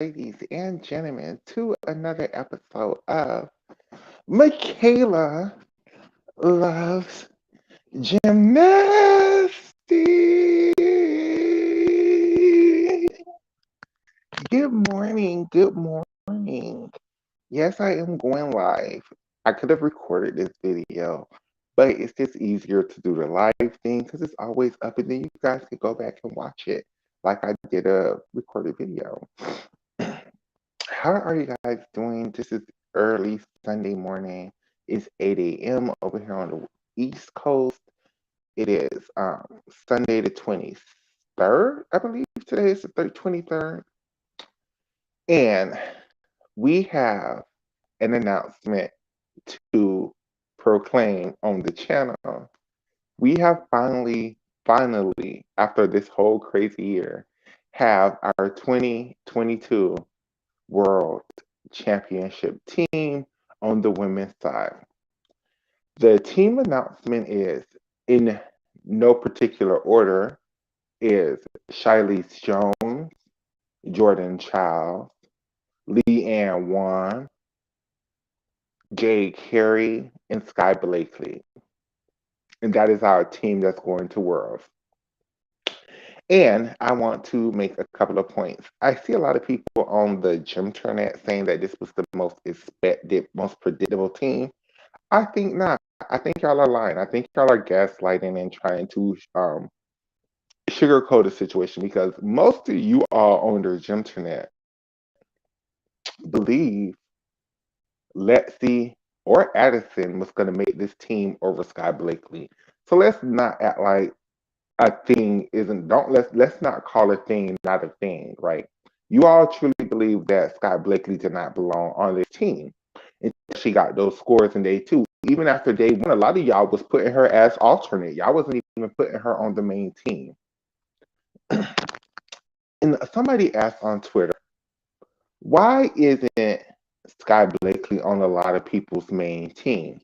ladies and gentlemen, to another episode of Michaela Loves Gymnastics. Good morning, good morning. Yes, I am going live. I could have recorded this video, but it's just easier to do the live thing because it's always up and then you guys can go back and watch it like I did a recorded video. How are you guys doing? This is early Sunday morning. It's 8 a.m. over here on the East Coast. It is Sunday the 23rd, I believe today is the 23rd. And we have an announcement to proclaim on the channel. We have finally, after this whole crazy year, have our 2022 World Championship team on the women's side. The team announcement is, in no particular order, is Shilese Jones, Jordan Childs, Leanne Wan, Jay Carey, and Sky Blakely. And that is our team that's going to Worlds. And I want to make a couple of points. I see a lot of people on the gym internet saying that this was the most expected, most predictable team. I think not. I think y'all are lying. I think y'all are gaslighting and trying to sugarcoat the situation because most of you all on the gym internet believe Lexi or Addison was going to make this team over Sky Blakely. So let's not act like a thing isn't. Don't let's not call a thing not a thing, right? You all truly believe that Sky Blakely did not belong on this team until she got those scores in day two. Even after day one, a lot of y'all was putting her as alternate. Y'all wasn't even putting her on the main team. And somebody asked on Twitter, why isn't Sky Blakely on a lot of people's main team?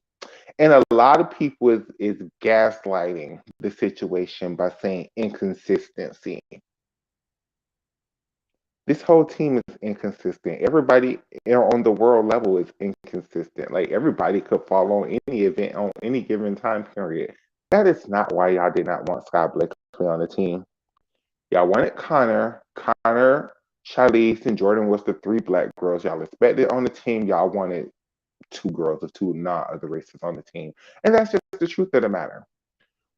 And a lot of people is gaslighting the situation by saying inconsistency. This whole team is inconsistent. Everybody on the world level is inconsistent. Like everybody could fall on any event on any given time period. That is not why y'all did not want Sky Blakely on the team. Y'all wanted Connor, Charlize, and Jordan was the three black girls y'all expected on the team. Y'all wanted two girls or two non-other races on the team. And that's just the truth of the matter.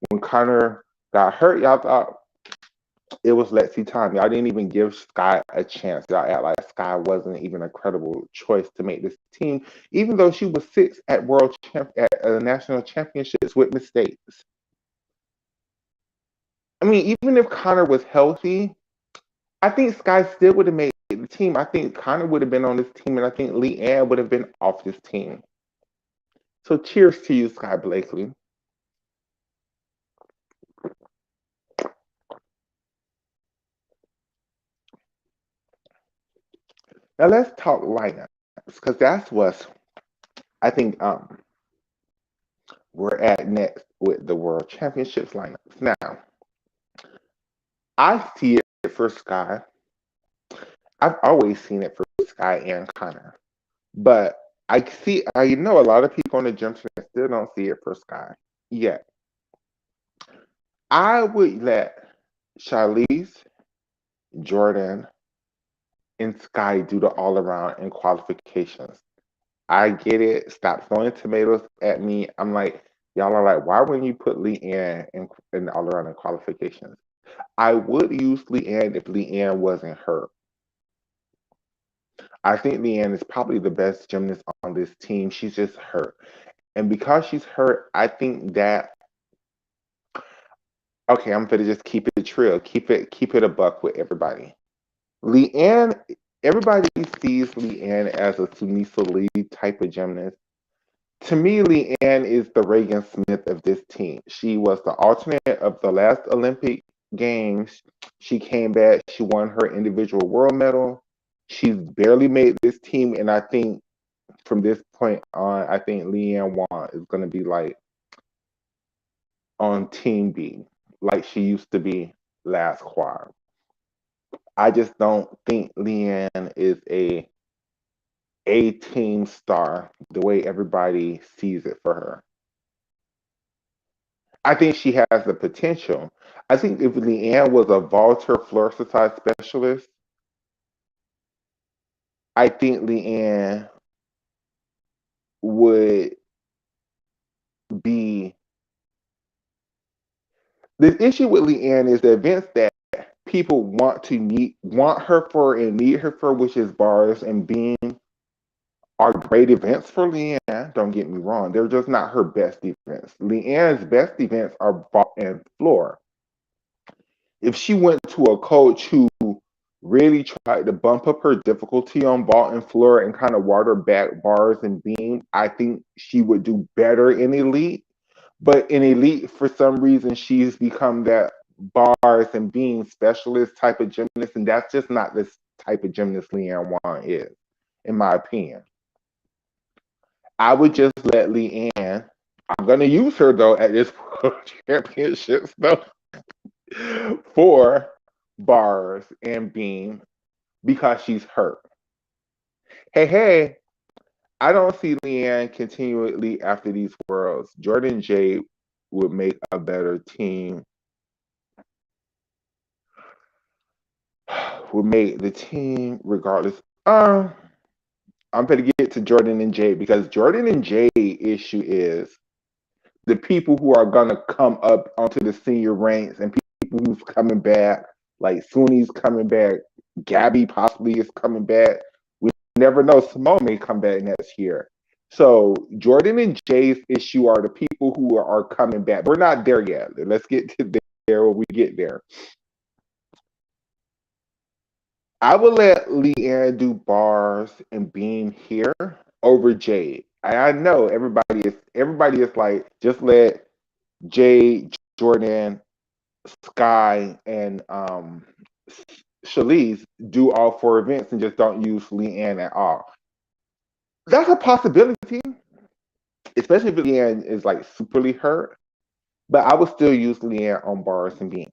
When Connor got hurt, y'all thought it was Lexi time. Y'all didn't even give Sky a chance. Y'all act like Sky wasn't even a credible choice to make this team, even though she was sixth at national championships with mistakes. I mean, even if Connor was healthy, I think Sky still would have made the team. I think Connor would have been on this team, and I think Leanne would have been off this team. So cheers to you, Sky Blakely. Now let's talk lineups, because that's what I think we're at next with the World Championships lineups. Now, I see it for Sky. I've always seen it for Sky and Connor. But I know a lot of people on the gym still don't see it for Sky yet. I would let Charlize, Jordan, and Sky do the all around in qualifications. I get it. Stop throwing tomatoes at me. I'm like, y'all are like, why wouldn't you put Leanne in all around in qualifications? I would use Leanne if Leanne wasn't hurt. I think Leanne is probably the best gymnast on this team. She's just hurt. And because she's hurt, I think that okay, I'm gonna just keep it trill. Keep it a buck with everybody. Leanne, everybody sees Leanne as a Sunisa Lee type of gymnast. To me, Leanne is the Reagan Smith of this team. She was the alternate of the last Olympic Games. She came back. She won her individual world medal. She's barely made this team, and I think from this point on, I think Leanne Wan is going to be like on Team B, like she used to be last quad. I just don't think Leanne is a team star the way everybody sees it for her. I think she has the potential. I think if Leanne was a vaulter floor exercise specialist, I think Leanne would be the issue with Leanne is the events that people want her for and need her for, which is bars and beam, are great events for Leanne. Don't get me wrong; they're just not her best events. Leanne's best events are ball and floor. If she went to a coach who really tried to bump up her difficulty on ball and floor and kind of water back bars and beam, I think she would do better in elite. But in elite, for some reason, she's become that bars and beam specialist type of gymnast, and that's just not this type of gymnast Leanne Wan is, in my opinion. I would just let Leanne. I'm gonna use her though at this World Championships though for bars and beam because she's hurt. Hey, hey, I don't see Leanne continually after these worlds. Jordan Jade would make a better team, would make the team regardless. I'm going to get to Jordan and Jade because Jordan and Jade issue is the people who are going to come up onto the senior ranks and people who's coming back, like Suni's coming back, Gabby possibly is coming back. We never know. Simone may come back next year. So Jordan and Jay's issue are the people who are coming back. We're not there yet. Let's get to there when we get there. I would let Leanne do bars and beam here over Jade. I know everybody is like just let Jade, Jordan, Sky, and Shalise do all four events and just don't use Leanne at all. That's a possibility, especially if Leanne is like superly hurt. But I would still use Leanne on bars and beam.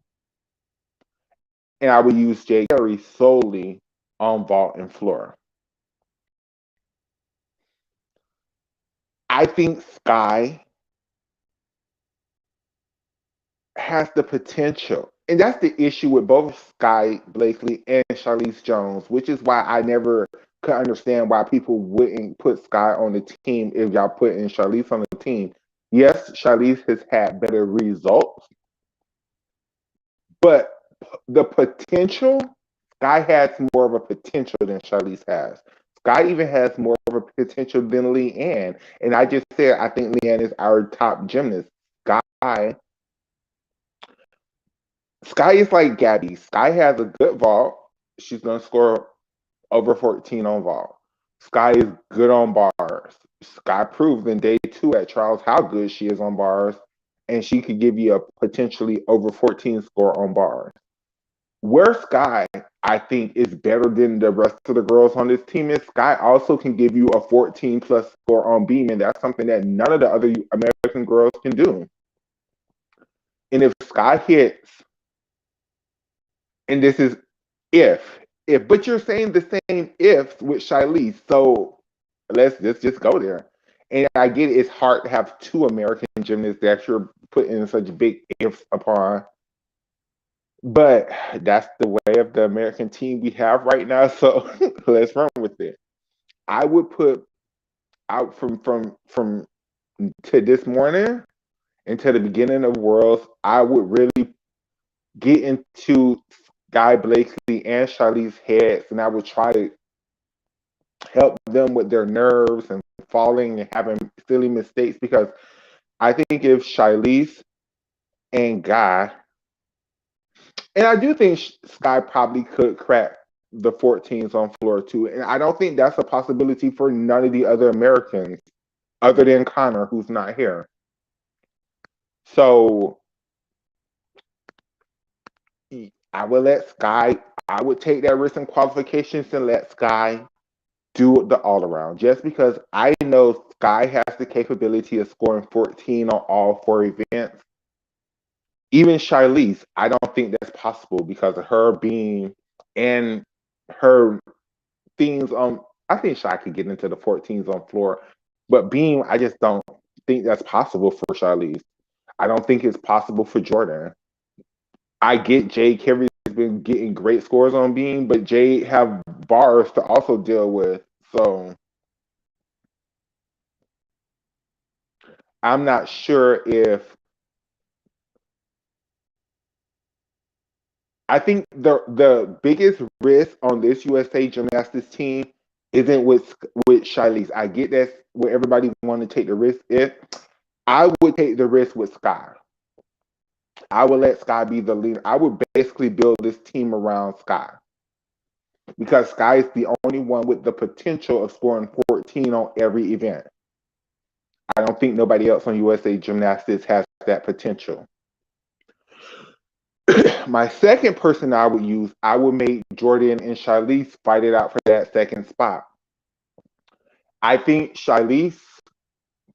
And I would use Jay Carey solely on vault and floor. I think Sky has the potential. And that's the issue with both Sky Blakely and Charlize Jones, which is why I never could understand why people wouldn't put Sky on the team if y'all put in Charlize on the team. Yes, Charlize has had better results, but the potential, Sky has more of a potential than Charlize has. Sky even has more of a potential than Leanne. And I just said I think Leanne is our top gymnast. Sky Sky is like Gabby. Sky has a good vault. She's gonna score over 14 on vault. Sky is good on bars. Sky proved in day two at trials how good she is on bars, and she could give you a potentially over 14 score on bars. Where Sky, I think, is better than the rest of the girls on this team is Sky also can give you a 14 plus score on beam, and that's something that none of the other American girls can do. And if Sky hits, and this is if, but you're saying the same ifs with Shiley, so let's just go there. And I get it's hard to have two American gymnasts that you're putting such big ifs upon. But that's the way of the American team we have right now. So let's run with it. I would put out from to this morning until the beginning of Worlds. I would really get into Guy Blakely and Charlize's heads, and I would try to help them with their nerves and falling and having silly mistakes because I think if Charlize and Guy, and I do think Sky probably could crack the 14s on floor too, and I don't think that's a possibility for none of the other Americans other than Connor, who's not here. So I would let Sky. I would take that risk in qualifications and let Sky do the all around just because I know Sky has the capability of scoring 14 on all four events. Even Charlize, I don't think that's possible because of her being and her things on. I think Shy could get into the 14s on floor, but Beam, I just don't think that's possible for Charlize. I don't think it's possible for Jordan. I get Jade Carey's been getting great scores on Beam, but Jade have bars to also deal with. So I'm not sure if I think the biggest risk on this USA gymnastics team isn't with Charlize. I get that's where everybody want to take the risk. If I would take the risk with Sky, I would let Sky be the leader. I would basically build this team around Sky because Sky is the only one with the potential of scoring 14 on every event. I don't think nobody else on USA Gymnastics has that potential. My second person I would use, I would make Jordan and Charlize fight it out for that second spot. I think Charlize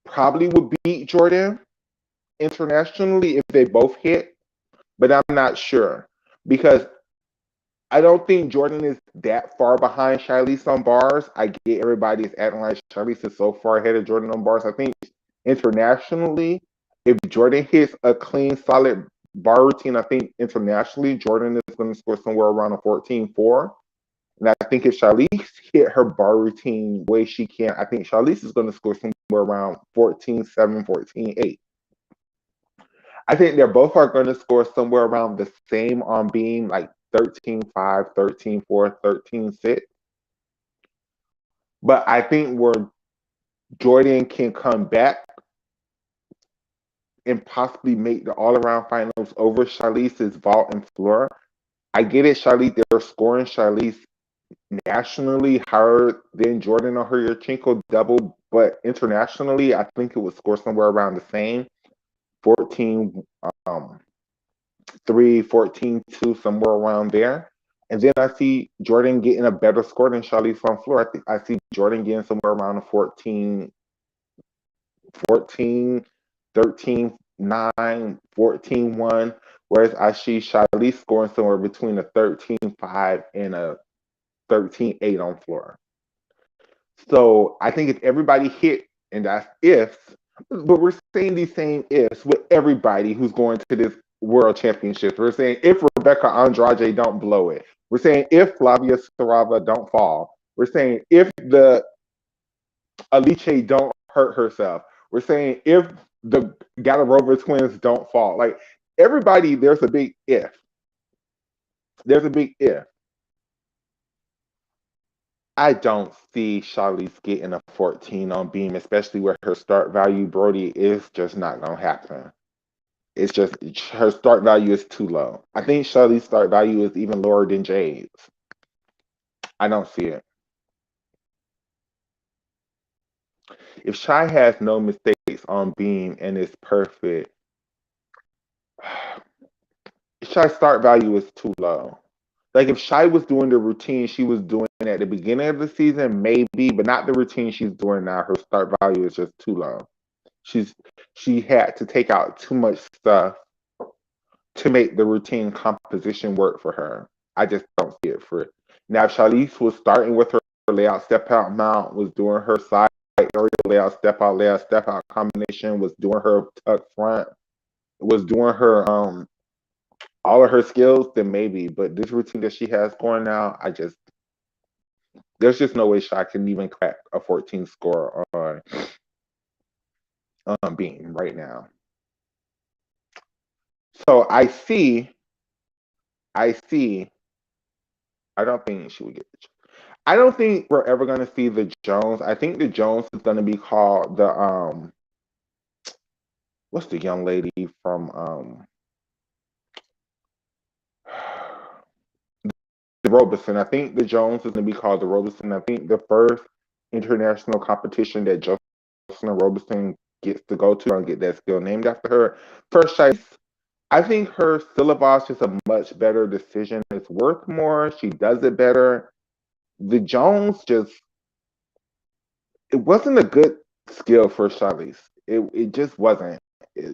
probably would beat Jordan internationally if they both hit, but I'm not sure because I don't think Jordan is that far behind Charlize on bars. I get everybody's acting like Charlize is so far ahead of Jordan on bars. I think internationally, if Jordan hits a clean, solid bar routine, I think internationally Jordan is going to score somewhere around a 14-4. And I think if Charlize hit her bar routine way she can, I think Charlize is going to score somewhere around 14-7, 14-8. I think they're both are going to score somewhere around the same on beam, like 13-5, 13-4, 13-6. But I think where Jordan can come back and possibly make the all around finals over Charlize's vault and floor. I get it, Charlize, they're scoring Charlize nationally higher than Jordan or her Yurchenko double, but internationally, I think it would score somewhere around the same 14 3, 14-2, somewhere around there. And then I see Jordan getting a better score than Charlize on floor. I think I see Jordan getting somewhere around a 14, 13, 9, 14-1, whereas I see Charlize scoring somewhere between a 13-5 and a 13-8 on floor. So I think if everybody hit, and that's ifs, but we're saying these same ifs with everybody who's going to this world championship. We're saying if Rebecca Andrade don't blow it. We're saying if Flavia Sarava don't fall. We're saying if the Alice don't hurt herself. We're saying if the Galarova twins don't fall. Like everybody, there's a big if. There's a big if. I don't see Charlize getting a 14 on beam, especially where her start value, Brody, is just not going to happen. It's just her start value is too low. I think Charlize's start value is even lower than Jade's. I don't see it. If Shy has no mistakes on beam and is perfect, Shy's start value is too low. Like if Shy was doing the routine she was doing at the beginning of the season, maybe, but not the routine she's doing now. Her start value is just too low. She's she had to take out too much stuff to make the routine composition work for her. I just don't see it for it. Now if Charlize was starting with her layout step out mount, was doing her side area layout step out combination, was doing her tuck front, was doing her all of her skills, then maybe. But this routine that she has going now, there's just no way Shy can even crack a 14 score on beam right now. So I see. I don't think she would get. I don't think we're ever going to see the Jones. I think the Jones is going to be called the what's the young lady from the Robeson. I think the Jones is going to be called the Robeson. I think the first international competition that Jocelyn Robeson gets to go to and get that skill named after her. First choice. I think her syllabus is a much better decision. It's worth more. She does it better. The Jones just it wasn't a good skill for Charlize. It just wasn't.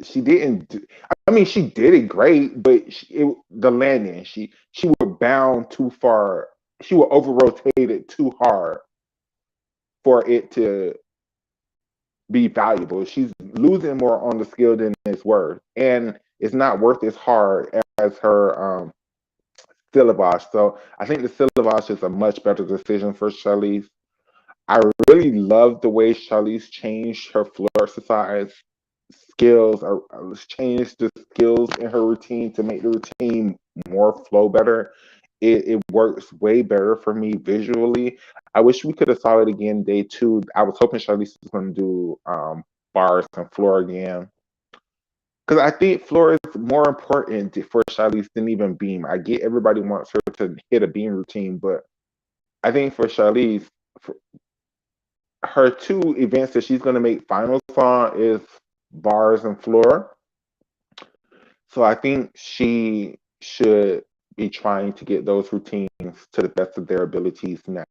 She didn't. I mean, she did it great, but the landing, she would bound too far. She would over rotate it too hard for it to be valuable. She's losing more on the skill than it's worth, and it's not worth as hard as her syllabus. So I think the syllabus is a much better decision for Charlize. I really love the way Charlize changed her floor exercise skills, or changed the skills in her routine to make the routine more flow better. It works way better for me visually. I wish we could have saw it again day two. I was hoping Charlize was going to do bars and floor again. Because I think floor is more important for Charlize than even beam. I get everybody wants her to hit a beam routine, but I think for Charlize, for her two events that she's going to make finals on is bars and floor. So I think she should be trying to get those routines to the best of their abilities now.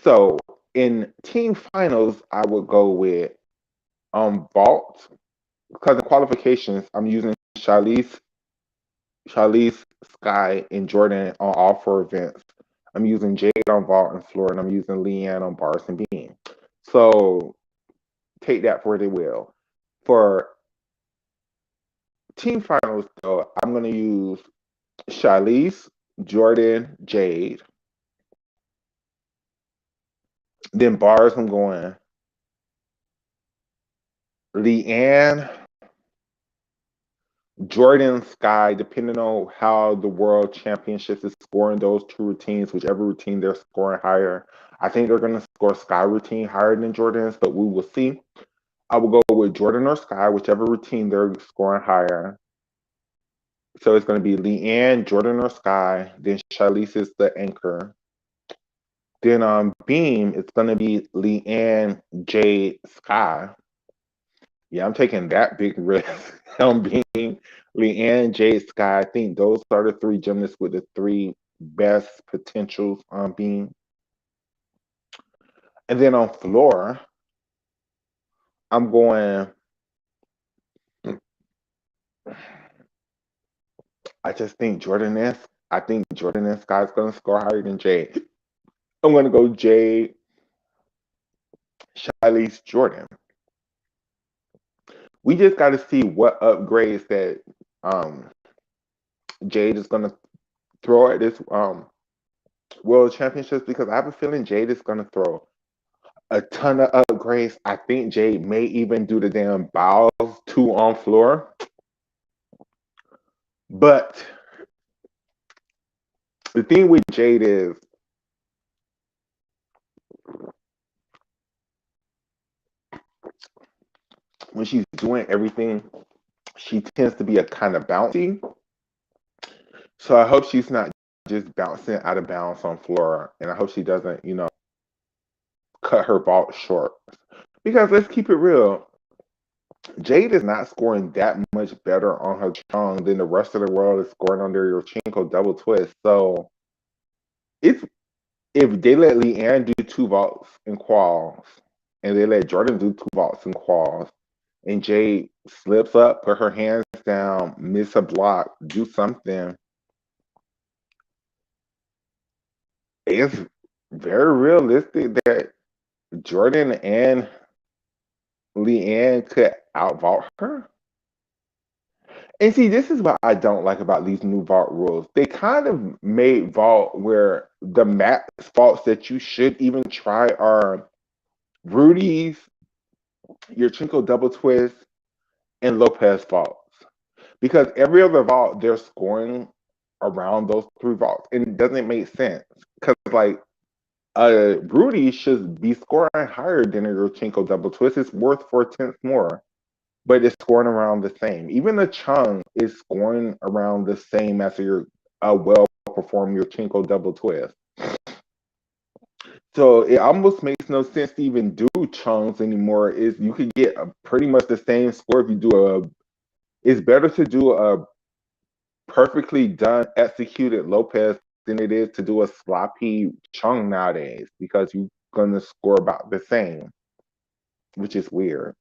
So in team finals, I would go with vault, because in qualifications I'm using Charlize, Sky, and Jordan on all four events. I'm using Jade on vault and floor, and I'm using Leanne on bars and beam. So take that for what it will. For team finals, though, I'm going to use Charlize, Jordan, Jade. Then bars, I'm going Leanne, Jordan, Sky, depending on how the World Championships is scoring those two routines, whichever routine they're scoring higher. I think they're going to score Sky routine higher than Jordan's, but we will see. I will go with Jordan or Sky, whichever routine they're scoring higher. So it's going to be Leanne, Jordan, or Sky. Then Charlize is the anchor. Then on beam, it's going to be Leanne, Jade, Sky. Yeah, I'm taking that big risk on being Leanne, Jade, Sky. I think those are the three gymnasts with the three best potentials on beam. And then on floor, I'm going. I just think Jordan S. I think Jordan and Sky is going to score higher than Jade. I'm going to go Jade, Charlize, Jordan. We just got to see what upgrades that um, Jade is going to throw at this World Championships, because I have a feeling Jade is going to throw a ton of upgrades. I think Jade may even do the damn bows two on floor. But the thing with Jade is when she's doing everything, she tends to be a kind of bouncy. So I hope she's not just bouncing out of bounds on floor, and I hope she doesn't, cut her vault short. Because let's keep it real, Jade is not scoring that much better on her chong than the rest of the world is scoring on their Yurchenko double twist. So it's if they let Leanne do two vaults and quals, and they let Jordan do two vaults and quals, and Jade slips up, put her hands down, miss a block, do something, it's very realistic that Jordan and Leanne could outvault her. And see, this is what I don't like about these new vault rules. They kind of made vault where the max vaults that you should even try are Rudy's, Yurchenko double twist, and Lopez vaults. Because every other vault, they're scoring around those three vaults. And it doesn't make sense. Because, like, Rudy should be scoring higher than a Yurchenko double twist. It's worth 4/10 more, but it's scoring around the same. Even the Chung is scoring around the same as a well performed Yurchenko double twist. So it almost makes no sense to even do Chungs anymore. Is you could get pretty much the same score if you do a. It's better to do a perfectly done executed Lopez than it is to do a sloppy chung nowadays because you're gonna score about the same, which is weird.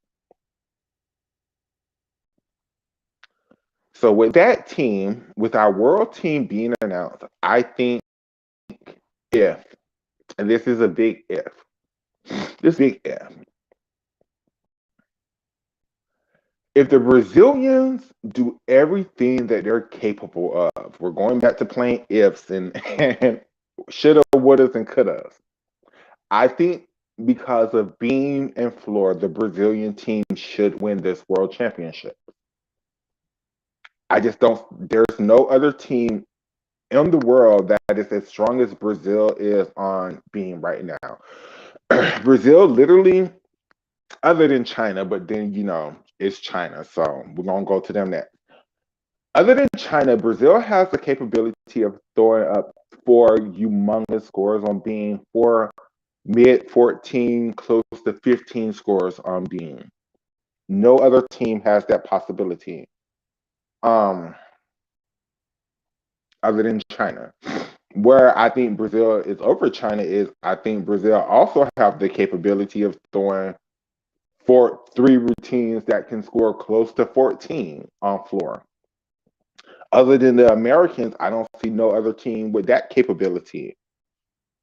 So with that team, with our world team being announced, I think if, and this is a big this big if the Brazilians do everything that they're capable of, we're going back to playing ifs and shoulda, wouldas, and couldas. I think because of being in Florida, the Brazilian team should win this world championship. I just don't, there's no other team in the world that is as strong as Brazil is on being right now. Brazil literally, other than China, but then, it's China. So we're going to go to them next. Other than China, Brazil has the capability of throwing up four humongous scores on being, four mid 14, close to 15 scores on being. No other team has that possibility. Um, Other than China. Where I think Brazil is over China is I think Brazil also have the capability of throwing three routines that can score close to 14 on floor. Other than the Americans, I don't see no other team with that capability.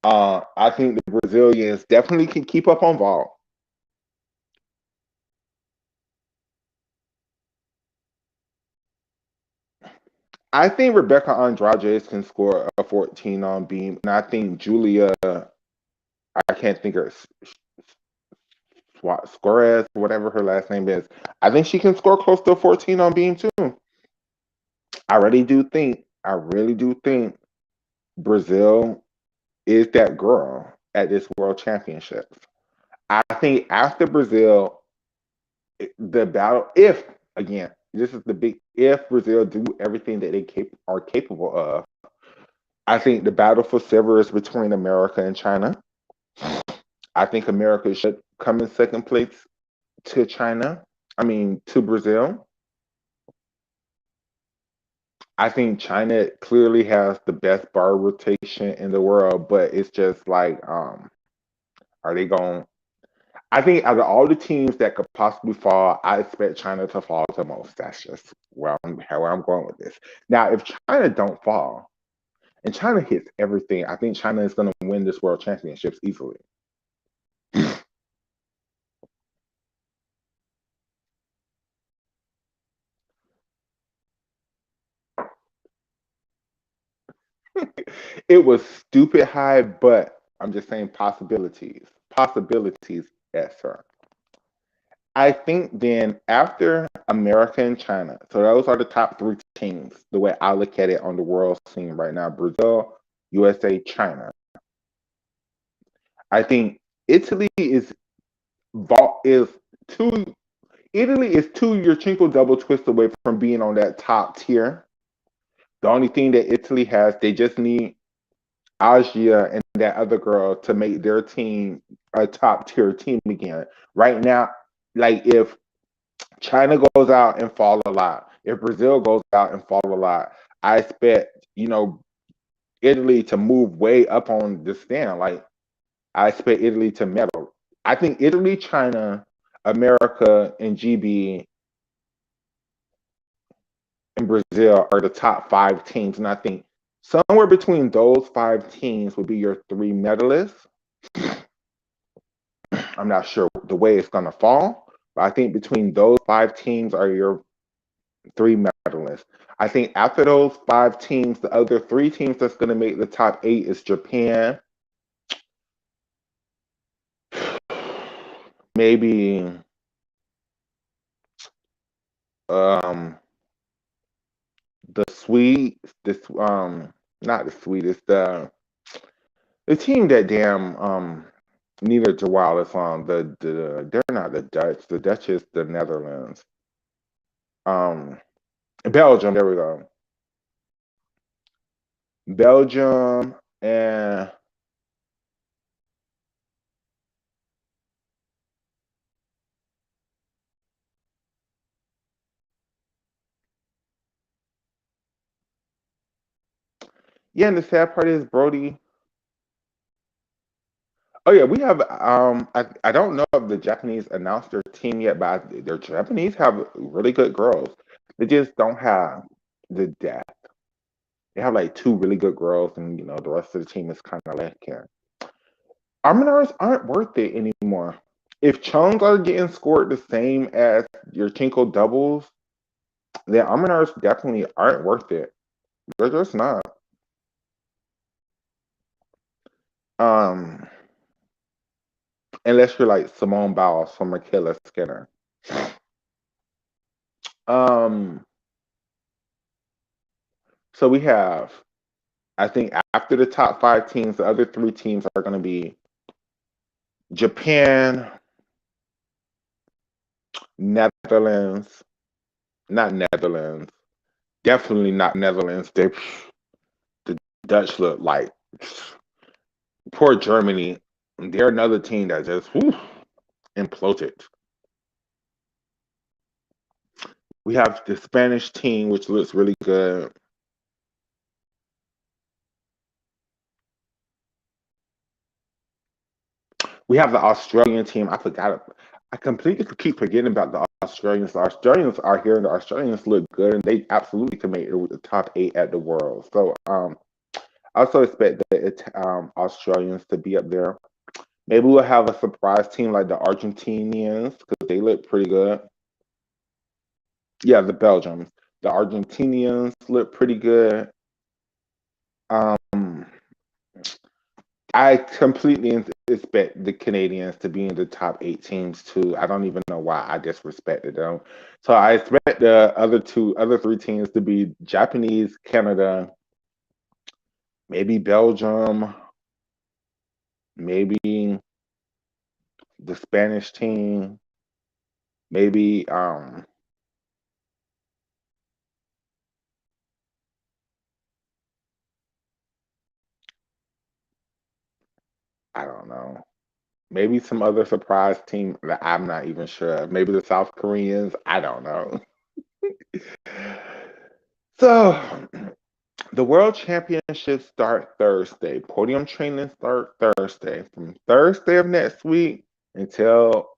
I think the Brazilians definitely can keep up on ball. I think Rebecca Andrade can score a 14 on beam, and I think Julia, I can't think of Suarez, whatever her last name is. I think she can score close to a 14 on beam too. I really do think Brazil is that girl at this World Championships. I think after Brazil, the battle, if again, this is the big if Brazil do everything that they are capable of, I think the battle for silver is between America and China. I think America should come in second place to China. I mean, to Brazil. I think China clearly has the best bar rotation in the world, but it's just like, are they going? I think out of all the teams that could possibly fall, I expect China to fall the most. That's just where I'm going with this. Now, if China don't fall, and China hits everything, I think China is going to win this World Championships easily. It was stupid high, but I'm just saying possibilities. Possibilities, yes, sir. I think then after America and China, so those are the top three teams, the way I look at it on the world scene right now: Brazil, USA, China. I think Italy is two. Italy is two your trinkle double twist away from being on that top tier. The only thing that Italy has, they just need Asia and that other girl to make their team a top tier team again. Right now, like if China goes out and fall a lot, if Brazil goes out and fall a lot, I expect, Italy to move way up on the stand. Like I expect Italy to medal. I think Italy, China, America, and GB and Brazil are the top five teams. And I think somewhere between those five teams would be your three medalists. I'm not sure the way it's going to fall, but I think between those five teams are your three medalists. I think after those five teams, the other three teams that's going to make the top eight is Japan, maybe um, the Swedes, not the Swedes, the team that damn Nina Jawal is on. They're not the Dutch. The Dutch is the Netherlands. Um, Belgium. There we go. Belgium and Yeah, and the sad part is Brody. Oh yeah, we have. I don't know if the Japanese announced their team yet, but their Japanese have really good girls. They just don't have the depth. They have like two really good girls, and the rest of the team is kind of lacking. Arminars aren't worth it anymore. If Chons are getting scored the same as your Chinko doubles, then Arminars definitely aren't worth it. They're just not. Um, unless you're like Simone Biles from Michaela Skinner. Um, so we have, I think, after the top five teams, the other three teams are going to be Japan, Netherlands, not Netherlands, definitely not Netherlands. The Dutch look like poor Germany. They're another team that just imploded. We have the Spanish team, which looks really good. We have the Australian team. I forgot. I completely keep forgetting about the Australians. The Australians are here, and the Australians look good, and they absolutely can make it with the top eight at the world. So, I also expect the Australians to be up there. Maybe we'll have a surprise team like the Argentinians because they look pretty good. Yeah, the Belgians. The Argentinians look pretty good. Um, I completely expect the Canadians to be in the top eight teams too. I don't even know why I disrespected them. So I expect the other three teams to be Japanese, Canada, maybe Belgium, maybe the Spanish team, maybe I don't know. Maybe some other surprise team that I'm not even sure of. Maybe the South Koreans. I don't know. So the World Championships start Thursday. Podium training start Thursday. From Thursday of next week until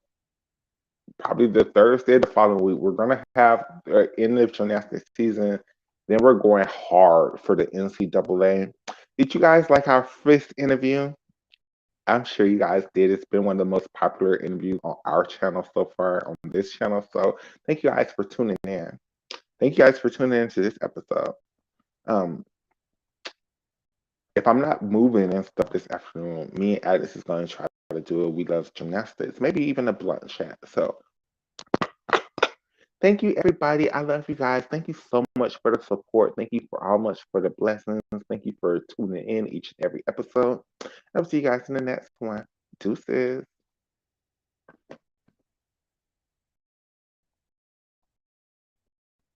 probably the Thursday the following week, we're gonna have the end of gymnastics season. Then we're going hard for the NCAA. Did you guys like our first interview? I'm sure you guys did. It's been one of the most popular interviews on our channel so far, on this channel. So thank you guys for tuning in. Thank you guys for tuning in to this episode. Um, if I'm not moving and stuff this afternoon, me and Alice is going to try to do a We Love Gymnastics, maybe even a blunt chat. So thank you, everybody. I love you guys. Thank you so much for the support. Thank you for all much for the blessings. Thank you for tuning in each and every episode. I'll see you guys in the next one. Deuces.